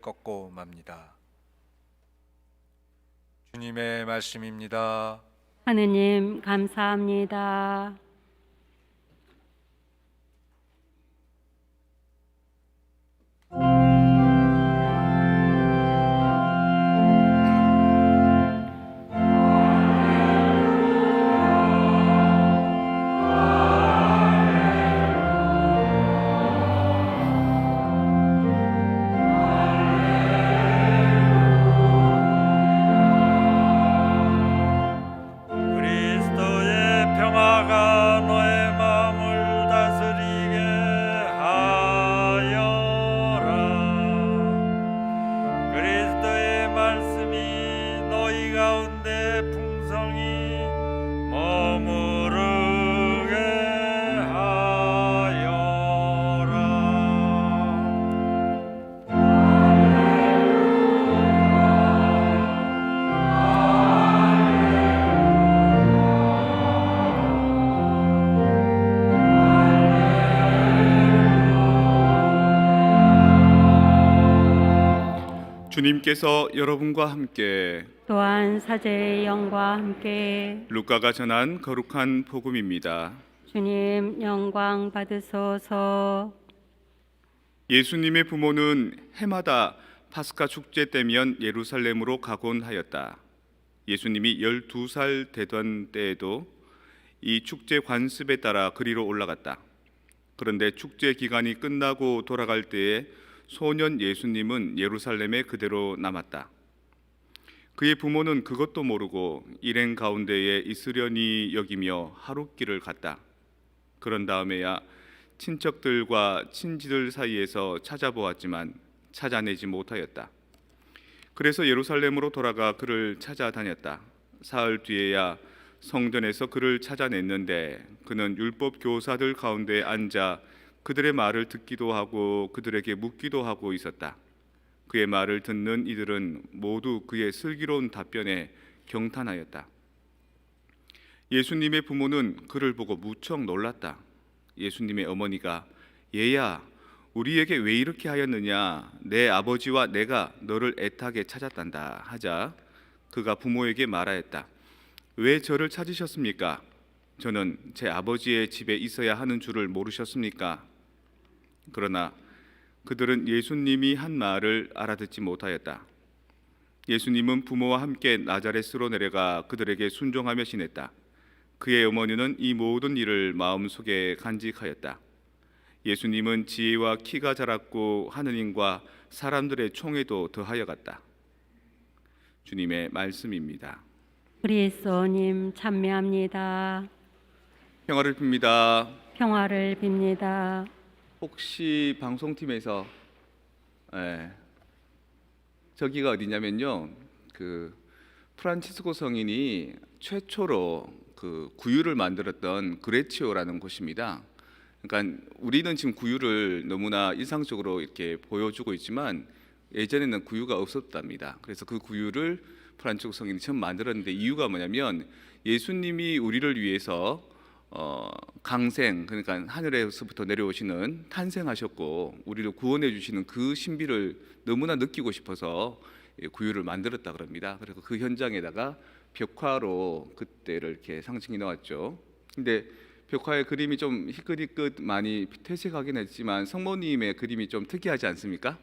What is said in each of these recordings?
꺾고 맙니다. 주님의 말씀입니다. 하느님 감사합니다. 그리스도의 평화가 너의 마음을 다스리게 하여라. 그리스도의 말씀이 너희 가운데 풍성히 머무르게 하여라. 주님께서 여러분과 함께 또한 사제의 영과 함께 루카가 전한 거룩한 복음입니다. 주님 영광 받으소서. 예수님의 부모는 해마다 파스카 축제 때면 예루살렘으로 가곤 하였다. 예수님이 12살 되던 때에도 이 축제 관습에 따라 그리로 올라갔다. 그런데 축제 기간이 끝나고 돌아갈 때에 소년 예수님은 예루살렘에 그대로 남았다. 그의 부모는 그것도 모르고 일행 가운데에 있으려니 여기며 하룻길을 갔다. 그런 다음에야 친척들과 친지들 사이에서 찾아보았지만 찾아내지 못하였다. 그래서 예루살렘으로 돌아가 그를 찾아다녔다. 사흘 뒤에야 성전에서 그를 찾아냈는데 그는 율법 교사들 가운데 앉아 그들의 말을 듣기도 하고 그들에게 묻기도 하고 있었다. 그의 말을 듣는 이들은 모두 그의 슬기로운 답변에 경탄하였다. 예수님의 부모는 그를 보고 무척 놀랐다. 예수님의 어머니가 얘야 우리에게 왜 이렇게 하였느냐, 내 아버지와 내가 너를 애타게 찾았단다 하자 그가 부모에게 말하였다. 왜 저를 찾으셨습니까? 저는 제 아버지의 집에 있어야 하는 줄을 모르셨습니까? 그러나 그들은 예수님이 한 말을 알아듣지 못하였다. 예수님은 부모와 함께 나자렛으로 내려가 그들에게 순종하며 지냈다. 그의 어머니는 이 모든 일을 마음속에 간직하였다. 예수님은 지혜와 키가 자랐고 하느님과 사람들의 총애도 더하여 갔다. 주님의 말씀입니다. 그리스도님 참매합니다. 평화를 빕니다. 평화를 빕니다. 혹시 방송팀에서 저기가 어디냐면요, 그 프란치스코 성인이 최초로 그 구유를 만들었던 그레치오라는 곳입니다. 그러니까 우리는 지금 구유를 너무나 일상적으로 이렇게 보여주고 있지만 예전에는 구유가 없었답니다. 그래서 그 구유를 프란치스코 성인이 처음 만들었는데 이유가 뭐냐면 예수님이 우리를 위해서 강생, 그러니까 하늘에서부터 내려오시는 탄생하셨고 우리를 구원해 주시는 그 신비를 너무나 느끼고 싶어서 구유를 만들었다 그럽니다. 그래서 그 현장에다가 벽화로 그때를 이렇게 상징해 놓았죠. 근데 벽화의 그림이 좀 희끗희끗 많이 퇴색하긴 했지만 성모님의 그림이 좀 특이하지 않습니까?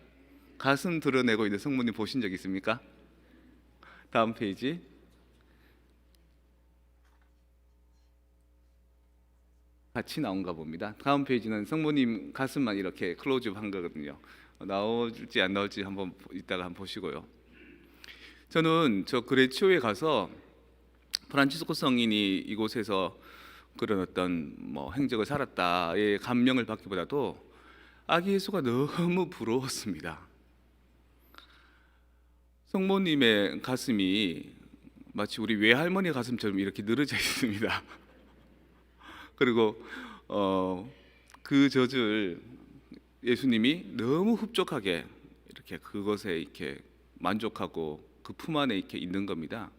가슴 드러내고 있는 성모님 보신 적 있습니까? 다음 페이지. 같이 나온가 봅니다. 다음 페이지는 성모님 가슴만 이렇게 클로즈업 한 거거든요. 나올지 안 나올지 한번 이따가 한번 보시고요. 저는 저 그레치오에 가서 프란치스코 성인이 이곳에서 그런 어떤 행적을 살았다의 감명을 받기보다도 아기 예수가 너무 부러웠습니다. 성모님의 가슴이 마치 우리 외할머니 가슴처럼 이렇게 늘어져 있습니다. 그리고 그 젖을 예수님이 너무 흡족하게 이렇게 그것에 이렇게 만족하고 그 품 안에 이렇게 있는 겁니다.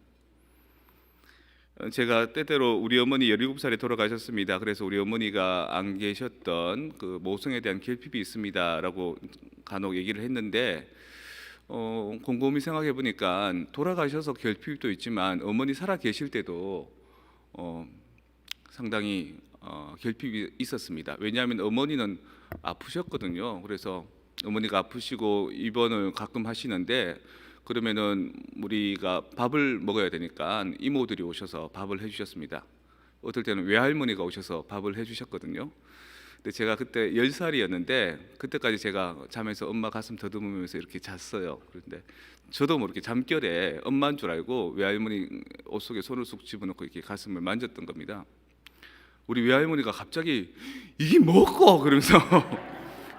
제가 때때로 우리 어머니 17살에 돌아가셨습니다. 그래서 우리 어머니가 안 계셨던 그 모성에 대한 결핍이 있습니다라고 간혹 얘기를 했는데 곰곰이 생각해 보니까 돌아가셔서 결핍도 있지만 어머니 살아 계실 때도 상당히 결핍이 있었습니다. 왜냐하면 어머니는 아프셨거든요. 그래서 어머니가 아프시고 입원을 가끔 하시는데 그러면은 우리가 밥을 먹어야 되니까 이모들이 오셔서 밥을 해주셨습니다. 어떨 때는 외할머니가 오셔서 밥을 해주셨거든요. 근데 제가 그때 10살이었는데 그때까지 제가 잠에서 엄마 가슴 더듬으면서 이렇게 잤어요. 그런데 저도 모르게 잠결에 엄마인 줄 알고 외할머니 옷 속에 손을 쑥 집어넣고 이렇게 가슴을 만졌던 겁니다. 우리 외할머니가 갑자기 이게 뭐고 그러면서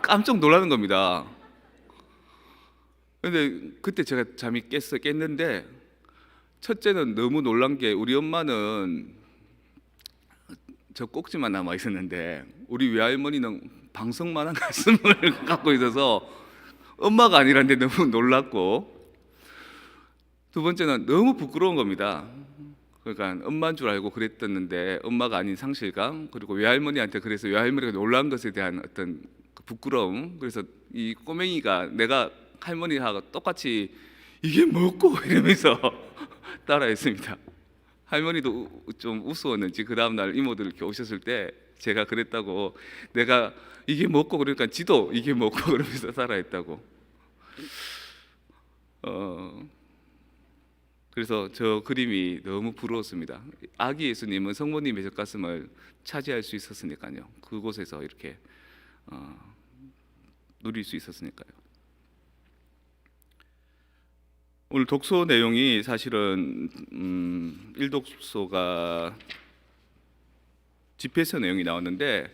깜짝 놀라는 겁니다. 근데 그때 제가 잠이 깼는데 첫째는 너무 놀란 게 우리 엄마는 저 꼭지만 남아 있었는데 우리 외할머니는 방석만한 가슴을 갖고 있어서 엄마가 아니란데 너무 놀랐고, 두 번째는 너무 부끄러운 겁니다. 그러니까 엄마인 줄 알고 그랬었는데 엄마가 아닌 상실감, 그리고 외할머니한테 그래서 외할머니가 놀란 것에 대한 어떤 그 부끄러움. 그래서 이 꼬맹이가 내가 할머니하고 똑같이 이게 뭐고 이러면서 따라했습니다. 할머니도 좀 우스웠는지 그 다음날 이모들 이렇게 오셨을 때 제가 그랬다고, 내가 이게 뭐고 그러니까 지도 이게 뭐고 그러면서 따라했다고. 그래서 저 그림이 너무 부러웠습니다. 아기 예수님은 성모님의 젖가슴을 차지할 수 있었으니까요. 그곳에서 이렇게 누릴 수 있었으니까요. 오늘 독서 내용이 사실은 일독서가 집회서 내용이 나왔는데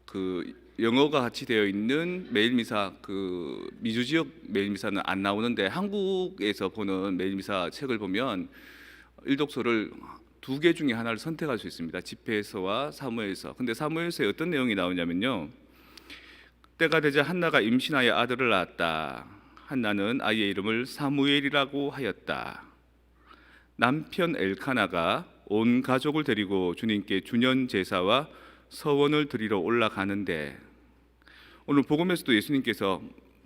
그 영어가 같이 되어 있는 매일미사, 그 미주 지역 매일미사는 안 나오는데 한국에서 보는 매일미사 책을 보면 일독서를 2개 중에 하나를 선택할 수 있습니다. 집회서와 사무엘서. 근데 사무엘서에 어떤 내용이 나오냐면요, 때가 되자 한나가 임신하여 아들을 낳았다. 한나는 아이의 이름을 사무엘이라고 하였다. 남편 엘카나가 온 가족을 데리고 주님께 주년 제사와 서원을 드리러 올라가는데, 오늘 복음에서도 예수님께서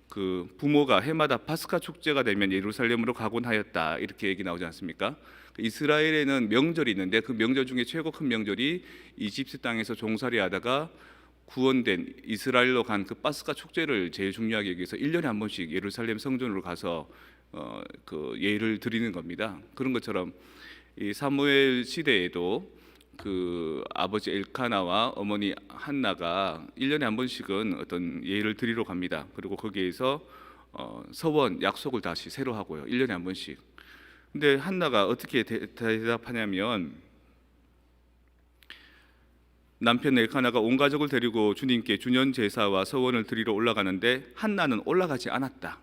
그 부모가 해마다 파스카 축제가 되면 예루살렘으로 가곤 하였다 이렇게 얘기 나오지 않습니까? 이스라엘에는 명절이 있는데 그 명절 중에 최고 큰 명절이 이집트 땅에서 종살이하다가 구원된 이스라엘로 간 그 파스카 축제를 제일 중요하게 여기서 1년에 한 번씩 예루살렘 성전으로 가서 그 예를 드리는 겁니다. 그런 것처럼 이 사무엘 시대에도 그 아버지 엘카나와 어머니 한나가 1년에 한 번씩은 어떤 예를 드리러 갑니다. 그리고 거기에서 서원, 약속을 다시 새로 하고요. 1년에 한 번씩. 근데 한나가 어떻게 대답하냐면, 남편 엘카나가 온 가족을 데리고 주님께 주년 제사와 서원을 드리러 올라가는데 한나는 올라가지 않았다.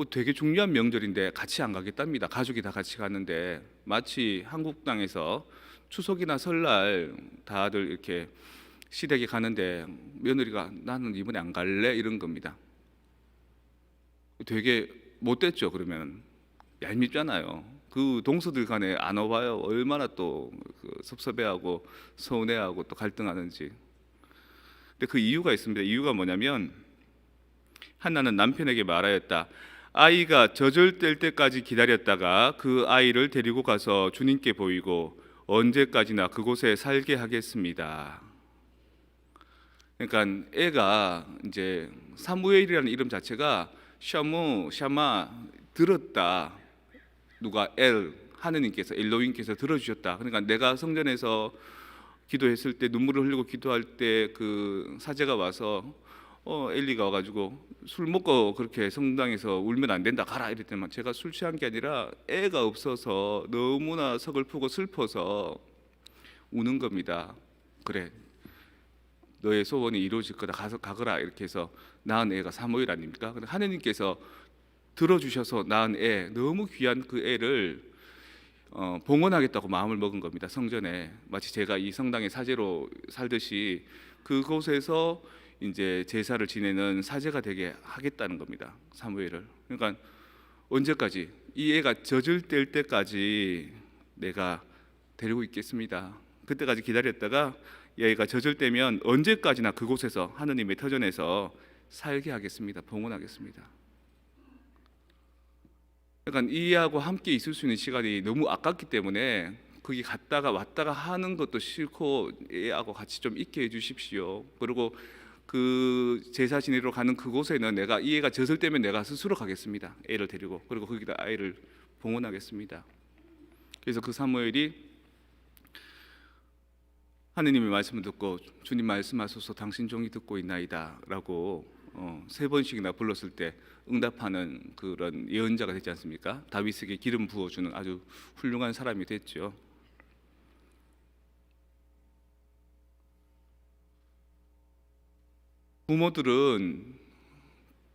되게 중요한 명절인데 같이 안 가겠답니다. 가족이 다 같이 가는데, 마치 한국 땅에서 추석이나 설날 다들 이렇게 시댁에 가는데 며느리가 나는 이번에 안 갈래 이런 겁니다. 되게 못됐죠. 그러면 얄밉잖아요. 그 동서들 간에 안 와봐요. 얼마나 또 섭섭해하고 서운해하고 또 갈등하는지. 근데 그 이유가 있습니다. 이유가 뭐냐면, 한나는 남편에게 말하였다. 아이가 젖을 때까지 기다렸다가 그 아이를 데리고 가서 주님께 보이고 언제까지나 그곳에 살게 하겠습니다. 그러니까 애가 이제 사무엘이라는 이름 자체가 샤무, 샤마, 들었다. 누가 하느님께서 엘로힘께서 들어주셨다. 그러니까 내가 성전에서 기도했을 때 눈물을 흘리고 기도할 때 그 사제가 와서 엘리가 와가지고 술 먹고 그렇게 성당에서 울면 안 된다 가라 이랬더니 제가 술 취한 게 아니라 애가 없어서 너무나 서글프고 슬퍼서 우는 겁니다. 그래, 너의 소원이 이루어질 거다, 가서 가거라 이렇게 해서 낳은 애가 사무엘 아닙니까? 근데 하느님께서 들어주셔서 낳은 애, 너무 귀한 그 애를 봉헌하겠다고 마음을 먹은 겁니다. 성전에 마치 제가 이 성당의 사제로 살듯이 그곳에서 이제 제사를 지내는 사제가 되게 하겠다는 겁니다. 사무엘을. 그러니까 언제까지, 이 애가 젖을 뗄 때까지 내가 데리고 있겠습니다. 그때까지 기다렸다가 얘가 젖을 떼면 언제까지나 그곳에서 하느님의 터전에서 살게 하겠습니다. 봉헌하겠습니다. 그러니까 이하고 함께 있을 수 있는 시간이 너무 아깝기 때문에 거기 갔다가 왔다가 하는 것도 싫고 애하고 같이 좀 있게 해주십시오. 그리고 그 제사 지내러 가는 그곳에는 내가 이 애가 젖을 때면 내가 스스로 가겠습니다. 애를 데리고. 그리고 거기다 아이를 봉헌하겠습니다. 그래서 그 사무엘이 하느님의 말씀을 듣고 주님 말씀하소서 당신 종이 듣고 있나이다 라고 3번씩이나 불렀을 때 응답하는 그런 예언자가 되지 않습니까? 다윗에게 기름 부어주는 아주 훌륭한 사람이 됐죠. 부모들은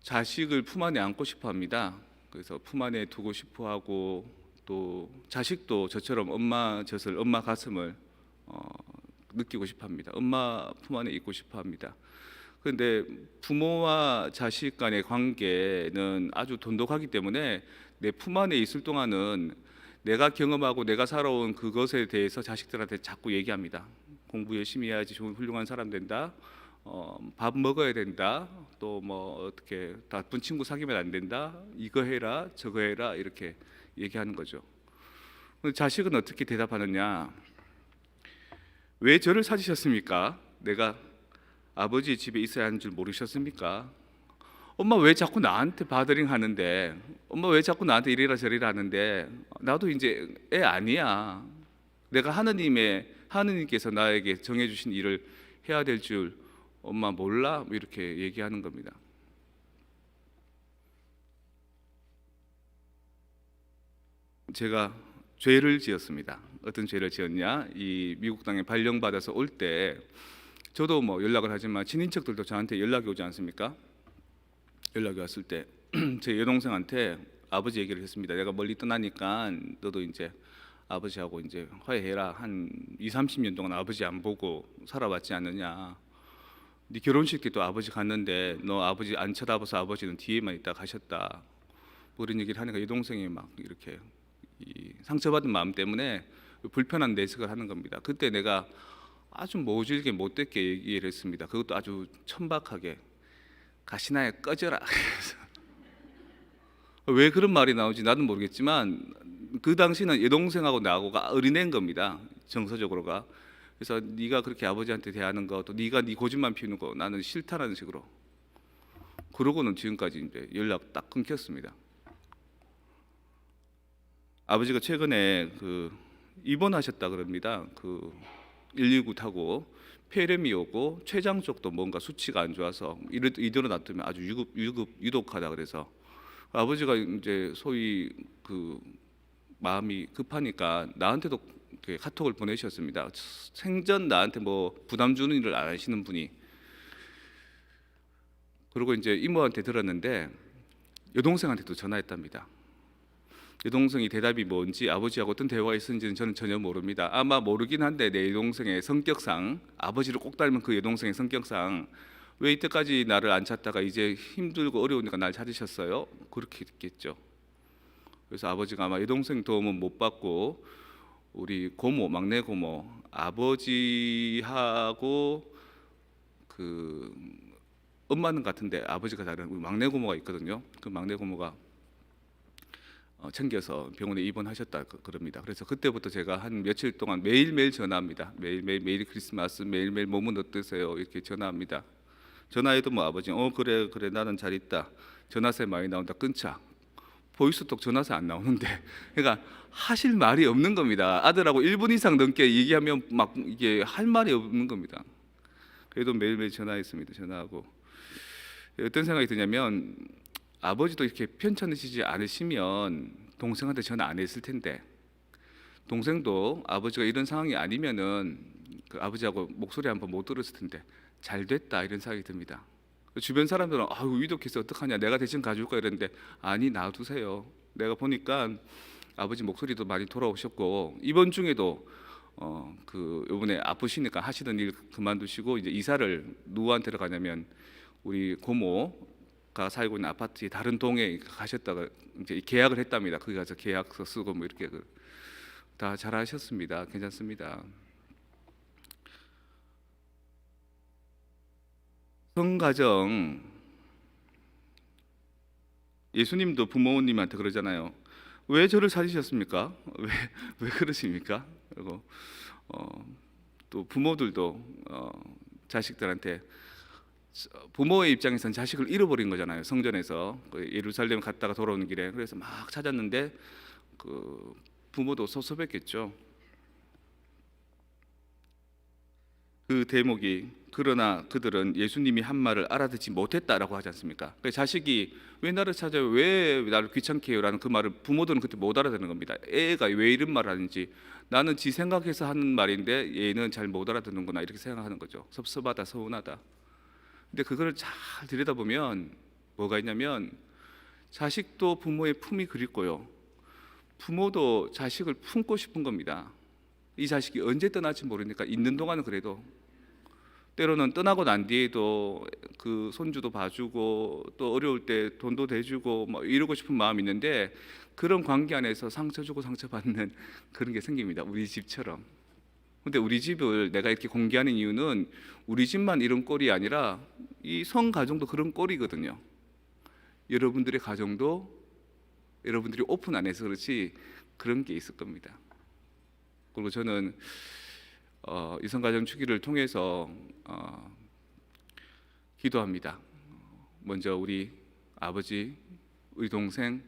자식을 품 안에 안고 싶어 합니다. 그래서 품 안에 두고 싶어 하고 또 자식도 저처럼 엄마 젖을, 엄마 가슴을 느끼고 싶어 합니다. 엄마 품 안에 있고 싶어 합니다. 그런데 부모와 자식 간의 관계는 아주 돈독하기 때문에 내 품 안에 있을 동안은 내가 경험하고 내가 살아온 그것에 대해서 자식들한테 자꾸 얘기합니다. 공부 열심히 해야지 좋은 훌륭한 사람 된다. 밥 먹어야 된다. 또 뭐 어떻게 나쁜 친구 사귀면 안 된다. 이거 해라, 저거 해라 이렇게 얘기하는 거죠. 자식은 어떻게 대답하느냐? 왜 저를 찾으셨습니까? 내가 아버지 집에 있어야 하는 줄 모르셨습니까? 엄마 왜 자꾸 나한테 바더링 하는데? 엄마 왜 자꾸 나한테 이래라 저래라 하는데? 나도 이제 애 아니야. 내가 하느님께서 나에게 정해주신 일을 해야 될 줄 엄마 몰라? 이렇게 얘기하는 겁니다. 제가 죄를 지었습니다. 어떤 죄를 지었냐? 이 미국 땅에 발령받아서 올 때 저도 뭐 연락을 하지만 친인척들도 저한테 연락이 오지 않습니까? 연락이 왔을 때 제 여동생한테 아버지 얘기를 했습니다. 내가 멀리 떠나니까 너도 이제 아버지하고 이제 화해해라. 한 20-30년 동안 아버지 안 보고 살아왔지 않느냐. 네 결혼식 때도 아버지 갔는데 너 아버지 안 쳐다봐서 아버지는 뒤에만 있다 가셨다. 뭐 그런 얘기를 하니까 여동생이 막 이렇게 상처받은 마음 때문에 불편한 내색을 하는 겁니다. 그때 내가 아주 모질게 못됐게 얘기를 했습니다. 그것도 아주 천박하게 가시나에 꺼져라. 왜 그런 말이 나오지 나는 모르겠지만 그 당시는 여동생하고 나하고가 어린애인 겁니다. 정서적으로가. 그래서 네가 그렇게 아버지한테 대하는 거, 또 네가 네 고집만 피우는 거 나는 싫다라는 식으로. 그러고는 지금까지 이제 연락 딱 끊겼습니다. 아버지가 최근에 입원하셨다 그럽니다. 119 타고 폐렴이 오고 췌장 쪽도 뭔가 수치가 안 좋아서 이대로 놔두면 아주 유독하다 그래서 아버지가 이제 소위 마음이 급하니까 나한테도 카톡을 보내셨습니다. 생전 나한테 뭐 부담 주는 일을 안 하시는 분이. 그리고 이제 이모한테 들었는데 여동생한테도 전화했답니다. 여동생이 대답이 뭔지 아버지하고 어떤 대화가 있었는지는 저는 전혀 모릅니다. 아마 모르긴 한데 내 여동생의 성격상 아버지를 꼭 닮은 그 여동생의 성격상 왜 이때까지 나를 안 찾다가 이제 힘들고 어려우니까 날 찾으셨어요? 그렇게 됐겠죠. 그래서 아버지가 아마 여동생 도움은 못 받고 우리 고모, 막내 고모, 아버지하고 엄마는 같은데 아버지가 다른 우리 막내 고모가 있거든요. 그 막내 고모가 챙겨서 병원에 입원하셨다 그럽니다. 그래서 그때부터 제가 한 며칠 동안 매일매일 전화합니다. 매일매일 메리 크리스마스, 매일매일 몸은 어떠세요? 이렇게 전화합니다. 전화해도 뭐 아버지 그래 나는 잘 있다. 전화세 많이 나온다. 끊자. 보이스톡 전화세 안 나오는데 그러니까 하실 말이 없는 겁니다. 아들하고 1분 이상 넘게 얘기하면 막 이게 할 말이 없는 겁니다. 그래도 매일매일 전화했습니다. 전화하고 어떤 생각이 드냐면 아버지도 이렇게 편찮으시지 않으시면 동생한테 전화 안 했을 텐데 동생도 아버지가 이런 상황이 아니면은 아버지하고 목소리 한번 못 들었을 텐데 잘 됐다 이런 생각이 듭니다. 주변 사람들은 아유 위독해서 어떡하냐 내가 대신 가져올까 이랬는데 아니 놔두세요. 내가 보니까 아버지 목소리도 많이 돌아오셨고 이번 중에도 이번에 아프시니까 하시던 일 그만두시고 이제 이사를 누구한테로 가냐면 우리 고모가 살고 있는 아파트의 다른 동에 가셨다가 이제 계약을 했답니다. 거기 가서 계약서 쓰고 뭐 이렇게 다 잘하셨습니다. 괜찮습니다. 성가정 예수님도 부모님한테 그러잖아요. 왜 저를 찾으셨습니까? 왜 그러십니까? 그리고 또 부모들도 자식들한테, 부모의 입장에서는 자식을 잃어버린 거잖아요. 성전에서 예루살렘 갔다가 돌아오는 길에. 그래서 막 찾았는데 그 부모도 섭섭했겠죠. 그 대목이 그러나 그들은 예수님이 한 말을 알아듣지 못했다라고 하지 않습니까? 자식이 왜 나를 찾아요? 왜 나를 귀찮게 해요? 라는 그 말을 부모들은 그때 못 알아듣는 겁니다. 애가 왜 이런 말을 하는지, 나는 지 생각해서 하는 말인데 얘는 잘 못 알아듣는구나, 이렇게 생각하는 거죠. 섭섭하다, 서운하다. 근데 그거를 잘 들여다보면 뭐가 있냐면, 자식도 부모의 품이 그립고요, 부모도 자식을 품고 싶은 겁니다. 이 자식이 언제 떠날지 모르니까 있는 동안은 그래도, 때로는 떠나고 난 뒤에도 그 손주도 봐주고 또 어려울 때 돈도 대주고 뭐 이러고 싶은 마음이 있는데, 그런 관계 안에서 상처 주고 상처 받는 그런 게 생깁니다. 우리 집처럼. 근데 우리 집을 내가 이렇게 공개하는 이유는 우리 집만 이런 꼴이 아니라 이 성 가정도 그런 꼴이거든요. 여러분들의 가정도 여러분들이 오픈 안 해서 그렇지 그런 게 있을 겁니다. 그리고 저는 이성가정 주기를 통해서 기도합니다. 먼저 우리 아버지, 우리 동생,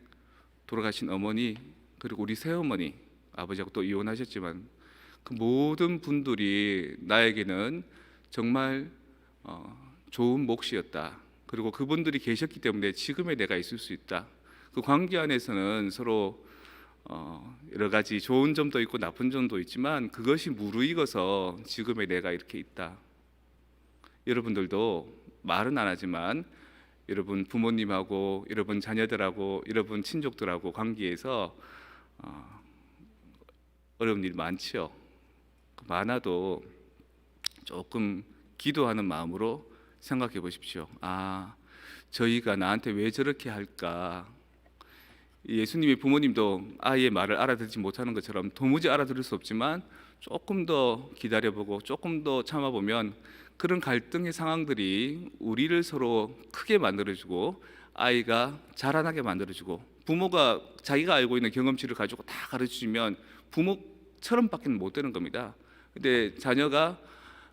돌아가신 어머니, 그리고 우리 새어머니, 아버지하고 또 이혼하셨지만 그 모든 분들이 나에게는 정말 좋은 몫이었다. 그리고 그분들이 계셨기 때문에 지금의 내가 있을 수 있다. 그 관계 안에서는 서로 여러 가지 좋은 점도 있고 나쁜 점도 있지만 그것이 무르익어서 지금의 내가 이렇게 있다. 여러분들도 말은 안 하지만 여러분 부모님하고 여러분 자녀들하고 여러분 친족들하고 관계에서 어려운 일 많지요. 많아도 조금 기도하는 마음으로 생각해 보십시오. 저희가 나한테 왜 저렇게 할까? 예수님의 부모님도 아이의 말을 알아듣지 못하는 것처럼 도무지 알아들을 수 없지만 조금 더 기다려보고 조금 더 참아보면 그런 갈등의 상황들이 우리를 서로 크게 만들어주고 아이가 자라나게 만들어주고, 부모가 자기가 알고 있는 경험치를 가지고 다 가르쳐주면 부모처럼밖에 못 되는 겁니다. 근데 자녀가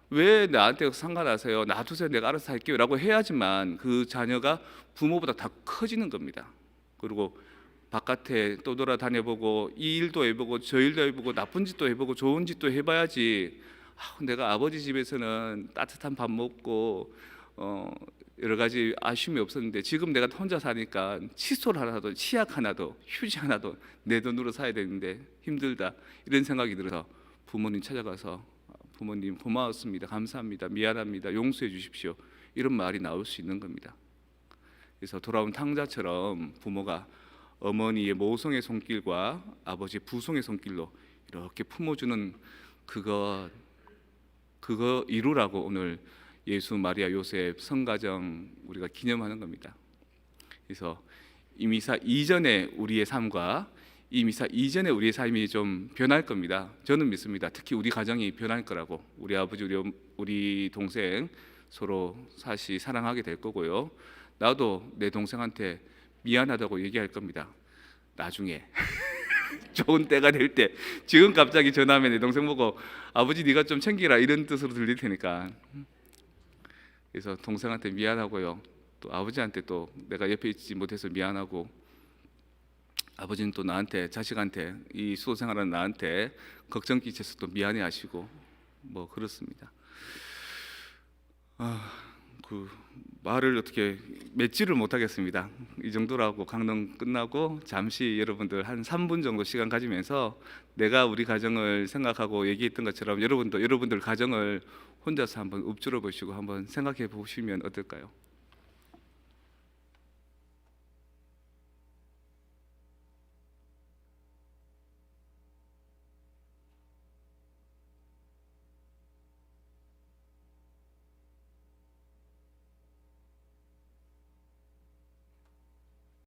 왜 나한테 상관하세요? 놔두세요, 내가 알아서 할게요 라고 해야지만 그 자녀가 부모보다 더 커지는 겁니다. 그리고 바깥에 또 돌아다녀보고 이 일도 해보고 저 일도 해보고 나쁜 짓도 해보고 좋은 짓도 해봐야지, 내가 아버지 집에서는 따뜻한 밥 먹고 여러 가지 아쉬움이 없었는데 지금 내가 혼자 사니까 칫솔 하나도 치약 하나도 휴지 하나도 내 돈으로 사야 되는데 힘들다, 이런 생각이 들어서 부모님 찾아가서 부모님 고마웠습니다, 감사합니다, 미안합니다, 용서해 주십시오, 이런 말이 나올 수 있는 겁니다. 그래서 돌아온 탕자처럼 부모가 어머니의 모성의 손길과 아버지의 부성의 손길로 이렇게 품어주는 그거 이루라고 오늘 예수, 마리아, 요셉 성가정 우리가 기념하는 겁니다. 그래서 이 미사 이전의 우리의 삶과 이 미사 이전의 우리의 삶이 좀 변할 겁니다. 저는 믿습니다. 특히 우리 가정이 변할 거라고. 우리 아버지, 우리 동생 서로 사시 사랑하게 될 거고요. 나도 내 동생한테 미안하다고 얘기할 겁니다. 나중에 좋은 때가 될 때. 지금 갑자기 전화하면 내 동생 보고 아버지 네가 좀 챙기라 이런 뜻으로 들릴 테니까. 그래서 동생한테 미안하고요, 또 아버지한테 또 내가 옆에 있지 못해서 미안하고, 아버지는 또 나한테, 자식한테, 이 수도생활하는 나한테 걱정 끼쳐서 또 미안해하시고 뭐 그렇습니다. 그 말을 어떻게 맺지를 못하겠습니다. 이 정도라고 강론 끝나고 잠시 여러분들 한 3분 정도 시간 가지면서 내가 우리 가정을 생각하고 얘기했던 것처럼 여러분들 가정을 혼자서 한번 읊조려 보시고 한번 생각해 보시면 어떨까요?